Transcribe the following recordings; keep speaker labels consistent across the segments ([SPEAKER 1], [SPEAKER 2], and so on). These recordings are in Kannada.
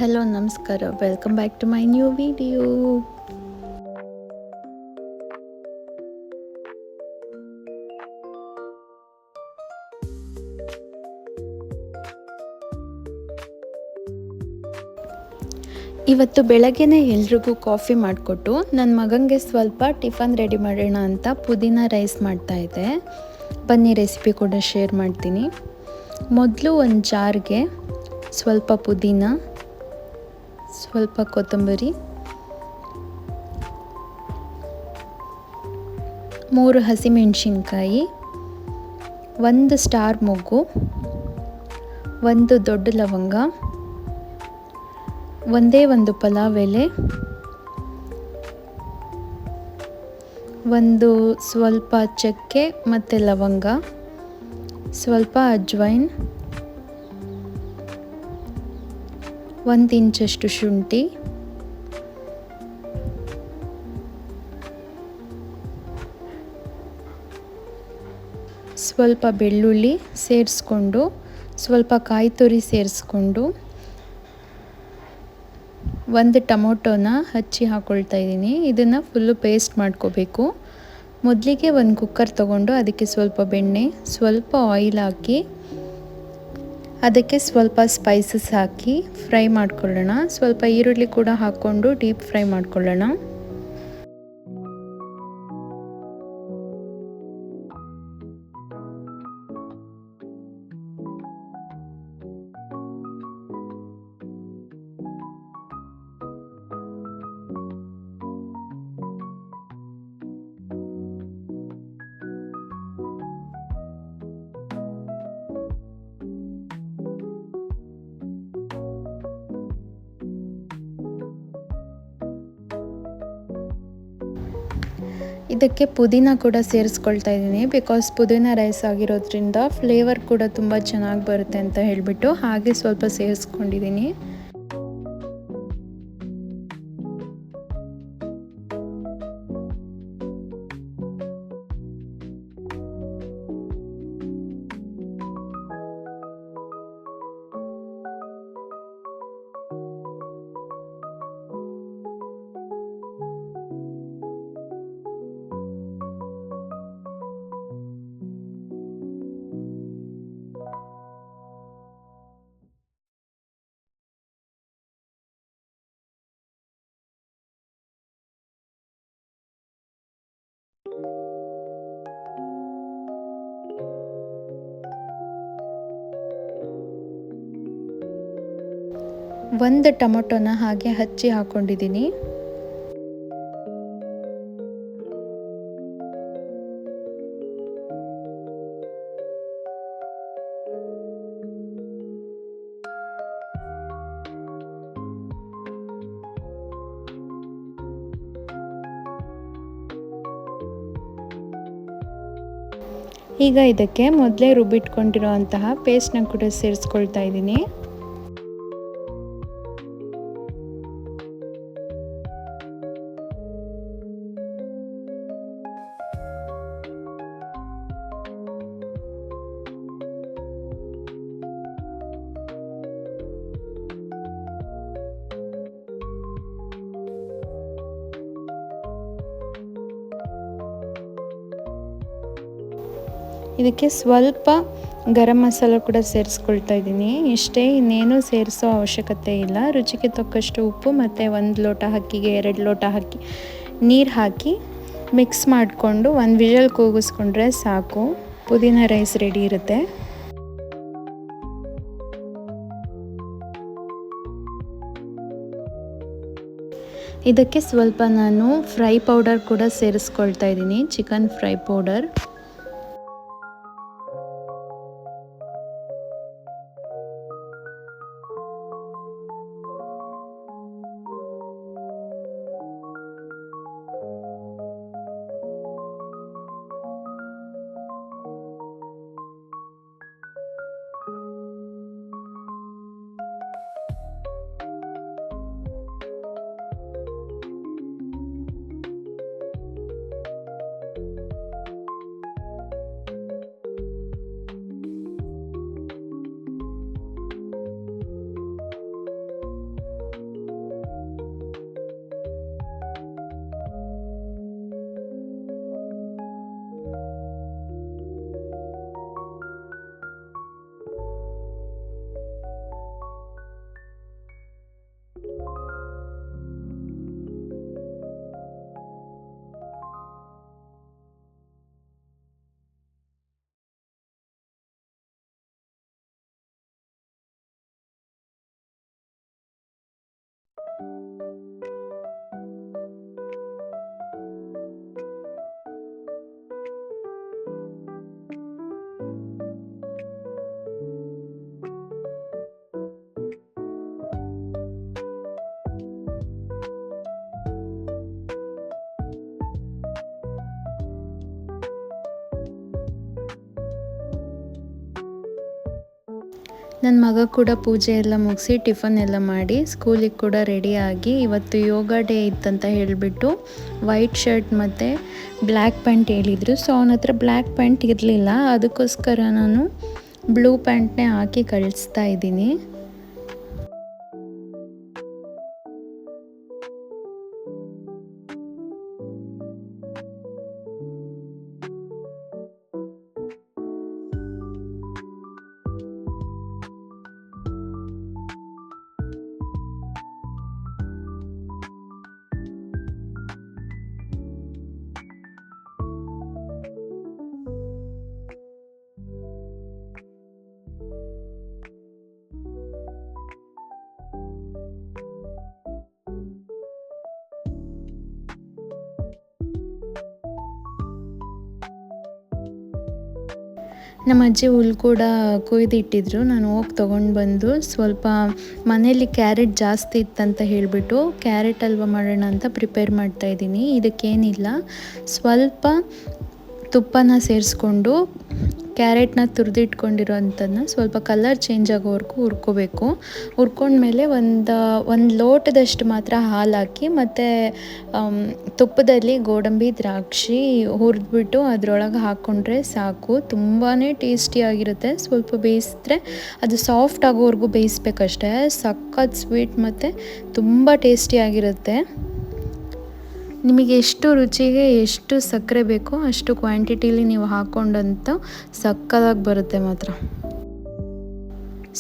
[SPEAKER 1] ಹಲೋ ನಮಸ್ಕಾರ, welcome back to my new video. ಇವತ್ತು ಬೆಳಗ್ಗೆನೇ ಎಲ್ರಿಗೂ ಕಾಫಿ ಮಾಡಿಕೊಟ್ಟು ನನ್ನ ಮಗನಿಗೆ ಸ್ವಲ್ಪ ಟಿಫನ್ ರೆಡಿ ಮಾಡೋಣ ಅಂತ ಪುದೀನ ರೈಸ್ ಮಾಡ್ತಾಯಿದ್ದೆ. ಬನ್ನಿ ರೆಸಿಪಿ ಕೂಡ ಶೇರ್ ಮಾಡ್ತೀನಿ. ಮೊದಲು ಒಂದು ಜಾರ್ಗೆ ಸ್ವಲ್ಪ ಪುದೀನ, ಸ್ವಲ್ಪ ಕೊತ್ತಂಬರಿ, 3 ಹಸಿಮೆಣಸಿನ್ಕಾಯಿ, 1 ಸ್ಟಾರ್ ಮೊಗ್ಗು, 1 ದೊಡ್ಡ ಲವಂಗ, ಒಂದೇ ಒಂದು ಪಲಾವ್ ಎಲೆ, ಸ್ವಲ್ಪ ಚಕ್ಕೆ ಮತ್ತು ಲವಂಗ, ಸ್ವಲ್ಪ ಅಜ್ವೈನ್, 1 ಇಂಚಷ್ಟು ಶುಂಠಿ, ಸ್ವಲ್ಪ ಬೆಳ್ಳುಳ್ಳಿ ಸೇರಿಸ್ಕೊಂಡು, ಸ್ವಲ್ಪ ಕಾಯಿ ತುರಿ ಸೇರಿಸ್ಕೊಂಡು, 1 ಟೊಮೊಟೊನ ಹಚ್ಚಿ ಹಾಕ್ಕೊಳ್ತಾ ಇದ್ದೀನಿ. ಇದನ್ನು ಫುಲ್ಲು ಪೇಸ್ಟ್ ಮಾಡ್ಕೋಬೇಕು. ಮೊದಲಿಗೆ ಒಂದು ಕುಕ್ಕರ್ ತೊಗೊಂಡು ಅದಕ್ಕೆ ಸ್ವಲ್ಪ ಬೆಣ್ಣೆ, ಸ್ವಲ್ಪ ಆಯಿಲ್ ಹಾಕಿ ಅದಕ್ಕೆ ಸ್ವಲ್ಪ ಸ್ಪೈಸಸ್ ಹಾಕಿ ಫ್ರೈ ಮಾಡ್ಕೊಳ್ಳೋಣ. ಸ್ವಲ್ಪ ಈರುಳ್ಳಿ ಕೂಡ ಹಾಕ್ಕೊಂಡು ಡೀಪ್ ಫ್ರೈ ಮಾಡ್ಕೊಳ್ಳೋಣ. ಇದಕ್ಕೆ ಪುದೀನ ಕೂಡ ಸೇರಿಸ್ಕೊಳ್ತಾ ಇದ್ದೀನಿ, ಬಿಕಾಸ್ ಪುದೀನ ರೈಸ್ ಆಗಿರೋದ್ರಿಂದ ಫ್ಲೇವರ್ ಕೂಡ ತುಂಬ ಚೆನ್ನಾಗಿ ಬರುತ್ತೆ ಅಂತ ಹೇಳಿಬಿಟ್ಟು ಹಾಗೆ ಸ್ವಲ್ಪ ಸೇರಿಸ್ಕೊಂಡಿದ್ದೀನಿ. ಒಂದು ಟೊಮೊಟೊನ ಹಾಗೆ ಹಚ್ಚಿ ಹಾಕ್ಕೊಂಡಿದ್ದೀನಿ. ಈಗ ಇದಕ್ಕೆ ಮೊದಲೇ ರುಬ್ಬಿಟ್ಕೊಂಡಿರೋಂತಹ ಪೇಸ್ಟ್ನ ಕೂಡ ಸೇರಿಸ್ಕೊಳ್ತಾ ಇದ್ದೀನಿ. ಇದಕ್ಕೆ ಸ್ವಲ್ಪ ಗರಂ ಮಸಾಲ ಕೂಡ ಸೇರಿಸ್ಕೊಳ್ತಾ ಇದ್ದೀನಿ. ಇಷ್ಟೇ, ಇನ್ನೇನು ಸೇರಿಸೋ ಅವಶ್ಯಕತೆ ಇಲ್ಲ. ರುಚಿಗೆ ತಕ್ಕಷ್ಟು ಉಪ್ಪು ಮತ್ತು 1 ಲೋಟ ಅಕ್ಕಿಗೆ 2 ಲೋಟ ಅಕ್ಕಿ ನೀರು ಹಾಕಿ ಮಿಕ್ಸ್ ಮಾಡಿಕೊಂಡು 1 ವಿಷಲ್ ಕೂಗಿಸ್ಕೊಂಡ್ರೆ ಸಾಕು, ಪುದೀನ ರೈಸ್ ರೆಡಿ ಇರುತ್ತೆ. ಇದಕ್ಕೆ ಸ್ವಲ್ಪ ನಾನು ಫ್ರೈ ಪೌಡರ್ ಕೂಡ ಸೇರಿಸ್ಕೊಳ್ತಾ ಇದ್ದೀನಿ, ಚಿಕನ್ ಫ್ರೈ ಪೌಡರ್. ನನ್ನ ಮಗ ಕೂಡ ಪೂಜೆ ಎಲ್ಲ ಮುಗಿಸಿ ಟಿಫನ್ ಎಲ್ಲ ಮಾಡಿ ಸ್ಕೂಲಿಗೆ ಕೂಡ ರೆಡಿಯಾಗಿ, ಇವತ್ತು ಯೋಗ ಡೇ ಇತ್ತಂತ ಹೇಳಿಬಿಟ್ಟು ವೈಟ್ ಶರ್ಟ್ ಮತ್ತು ಬ್ಲ್ಯಾಕ್ ಪ್ಯಾಂಟ್ ಹೇಳಿದರು. ಸೊ ಅವನ ಹತ್ರ ಬ್ಲ್ಯಾಕ್ ಪ್ಯಾಂಟ್ ಇರಲಿಲ್ಲ, ಅದಕ್ಕೋಸ್ಕರ ನಾನು ಬ್ಲೂ ಪ್ಯಾಂಟ್ನೇ ಹಾಕಿ ಕಳಿಸ್ತಾ ಇದ್ದೀನಿ. ನಮ್ಮ ಅಜ್ಜಿ ಹುಲ್ ಕೂಡ ಕೊಯ್ದಿಟ್ಟಿದ್ರು, ನಾನು ಹೋಗಿ ತೊಗೊಂಡು ಬಂದು ಸ್ವಲ್ಪ ಮನೇಲಿ ಕ್ಯಾರೆಟ್ ಜಾಸ್ತಿ ಇತ್ತಂತ ಹೇಳಿಬಿಟ್ಟು ಕ್ಯಾರೆಟ್ ಹಲ್ವ ಮಾಡೋಣ ಅಂತ ಪ್ರಿಪೇರ್ ಮಾಡ್ತಾಯಿದ್ದೀನಿ. ಇದಕ್ಕೇನಿಲ್ಲ, ಸ್ವಲ್ಪ ತುಪ್ಪನ ಸೇರಿಸ್ಕೊಂಡು ಕ್ಯಾರೆಟ್ನ ತುರಿದಿಟ್ಕೊಂಡಿರೋ ಅಂಥದ್ದನ್ನ ಸ್ವಲ್ಪ ಕಲರ್ ಚೇಂಜ್ ಆಗೋವರೆಗೂ ಹುರ್ಕೋಬೇಕು. ಹುರ್ಕೊಂಡ್ಮೇಲೆ ಒಂದು ಲೋಟದಷ್ಟು ಮಾತ್ರ ಹಾಲು ಹಾಕಿ ಮತ್ತು ತುಪ್ಪದಲ್ಲಿ ಗೋಡಂಬಿ ದ್ರಾಕ್ಷಿ ಹುರಿದ್ಬಿಟ್ಟು ಅದರೊಳಗೆ ಹಾಕ್ಕೊಂಡ್ರೆ ಸಾಕು. ತುಂಬಾ ಟೇಸ್ಟಿಯಾಗಿರುತ್ತೆ. ಸ್ವಲ್ಪ ಬೇಯಿಸಿದ್ರೆ ಅದು ಸಾಫ್ಟ್ ಆಗೋವರೆಗೂ ಬೇಯಿಸ್ಬೇಕಷ್ಟೇ. ಸಖತ್ ಸ್ವೀಟ್ ಮತ್ತು ತುಂಬ ಟೇಸ್ಟಿಯಾಗಿರುತ್ತೆ. ನಿಮಗೆ ಎಷ್ಟು ರುಚಿಗೆ ಎಷ್ಟು ಸಕ್ಕರೆ ಬೇಕೋ ಅಷ್ಟು ಕ್ವಾಂಟಿಟಿಲಿ ನೀವು ಹಾಕ್ಕೊಂಡಂತ ಸಕ್ಕತ್ತಾಗಿ ಬರುತ್ತೆ ಮಾತ್ರ.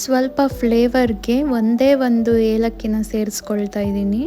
[SPEAKER 1] ಸ್ವಲ್ಪ ಫ್ಲೇವರ್ಗೆ ಒಂದೇ ಒಂದು ಏಲಕ್ಕಿನ ಸೇರಿಸ್ಕೊಳ್ತಾ ಇದ್ದೀನಿ.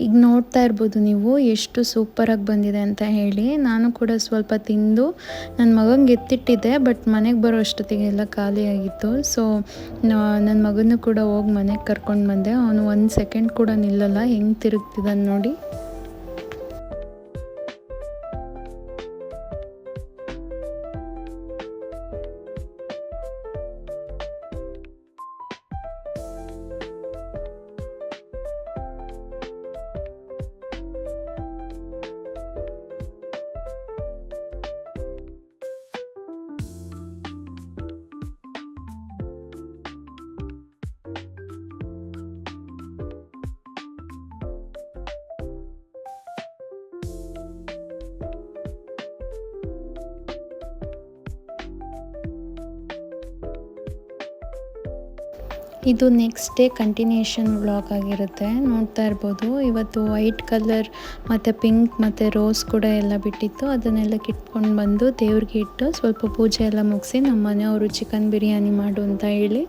[SPEAKER 1] ಈಗ ನೋಡ್ತಾ ಇರ್ಬೋದು ನೀವು ಎಷ್ಟು ಸೂಪರಾಗಿ ಬಂದಿದೆ ಅಂತ ಹೇಳಿ. ನಾನು ಕೂಡ ಸ್ವಲ್ಪ ತಿಂದು ನನ್ನ ಮಗಂಗೆ ಎತ್ತಿಟ್ಟಿದ್ದೆ, ಬಟ್ ಮನೆಗೆ ಬರೋ ಅಷ್ಟೊತ್ತಿಗೆ ಎಲ್ಲ ಖಾಲಿಯಾಗಿತ್ತು. ಸೊ ನನ್ನ ಮಗನೂ ಕೂಡ ಹೋಗಿ ಮನೆಗೆ ಕರ್ಕೊಂಡು ಬಂದೆ. ಅವನು 1 ಸೆಕೆಂಡ್ ಕೂಡ ನಿಲ್ಲಲ್ಲ, ಹೆಂಗೆ ತಿರುಗ್ತಿದ್ದಾನೆ ನೋಡಿ. ಇದು ನೆಕ್ಸ್ಟ್ ಡೇ ಕಂಟಿನ್ಯೂಷನ್ ವ್ಲಾಗ್ ಆಗಿರುತ್ತೆ. ನೋಡ್ತಾ ಇರ್ಬೋದು, ಇವತ್ತು ವೈಟ್ ಕಲರ್ ಮತ್ತು ಪಿಂಕ್ ಮತ್ತು ರೋಸ್ ಕೂಡ ಎಲ್ಲ ಬಿಟ್ಟಿತ್ತು. ಅದನ್ನೆಲ್ಲ ಕಿತ್ಕೊಂಡು ಬಂದು ದೇವ್ರಿಗೆ ಇಟ್ಟು ಸ್ವಲ್ಪ ಪೂಜೆ ಎಲ್ಲ ಮುಗಿಸಿ ನಮ್ಮ ಮನೆಯವರು ಚಿಕನ್ ಬಿರಿಯಾನಿ ಮಾಡು ಅಂತ ಹೇಳಿ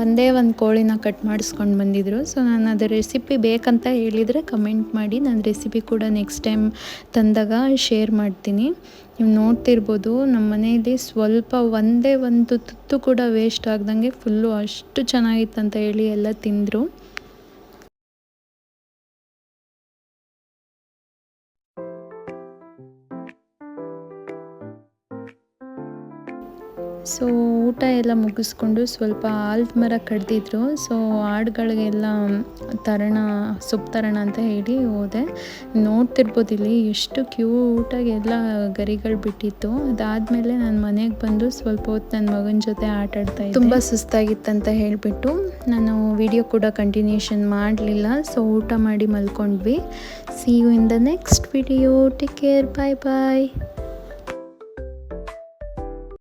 [SPEAKER 1] ಒಂದೇ ಒಂದು ಕೋಳಿನ ಕಟ್ ಮಾಡಿಸ್ಕೊಂಡು ಬಂದಿದ್ದರು. ಸೊ ನಾನು ಅದರ ರೆಸಿಪಿ ಬೇಕಂತ ಹೇಳಿದರೆ ಕಮೆಂಟ್ ಮಾಡಿ, ನಾನು ರೆಸಿಪಿ ಕೂಡ ನೆಕ್ಸ್ಟ್ ಟೈಮ್ ತಂದಾಗ ಶೇರ್ ಮಾಡ್ತೀನಿ. ನೀವು ನೋಡ್ತಿರ್ಬೋದು, ನಮ್ಮ ಮನೆಯಲ್ಲಿ ಸ್ವಲ್ಪ ಒಂದೇ ಒಂದು ತುತ್ತು ಕೂಡ ವೇಸ್ಟ್ ಆಗ್ದಂಗೆ ಫುಲ್ಲು ಅಷ್ಟು ಚೆನ್ನಾಗಿತ್ತಂತ ಹೇಳಿ ಎಲ್ಲ ತಿಂದರು. ಸೊ ಊಟ ಎಲ್ಲ ಮುಗಿಸ್ಕೊಂಡು ಸ್ವಲ್ಪ ಆಲ್ದ ಮರ ಕಡ್ದಿದ್ರು. ಸೊ ಆಡುಗಳಿಗೆಲ್ಲ ಸೊಪ್ಪು ತರೋಣ ಅಂತ ಹೇಳಿ ಹೋದೆ. ನೋಡ್ತಿರ್ಬೋದು ಇಲ್ಲಿ ಎಷ್ಟು ಕ್ಯೂಟಾಗಿ ಎಲ್ಲ ಗರಿಗಳು ಬಿಟ್ಟಿತ್ತು. ಅದಾದಮೇಲೆ ನಾನು ಮನೆಗೆ ಬಂದು ಸ್ವಲ್ಪ ಹೊತ್ತು ನನ್ನ ಮಗನ ಜೊತೆ ಆಟ ಆಡ್ತಾ ಇದ್ದೆ. ತುಂಬ ಸುಸ್ತಾಗಿತ್ತಂತ ಹೇಳಿಬಿಟ್ಟು ನಾನು ವಿಡಿಯೋ ಕೂಡ ಕಂಟಿನ್ಯೂಷನ್ ಮಾಡಲಿಲ್ಲ. ಸೊ ಊಟ ಮಾಡಿ ಮಲ್ಕೊಂಡ್ವಿ. See you in the next video. Take care. Bye bye.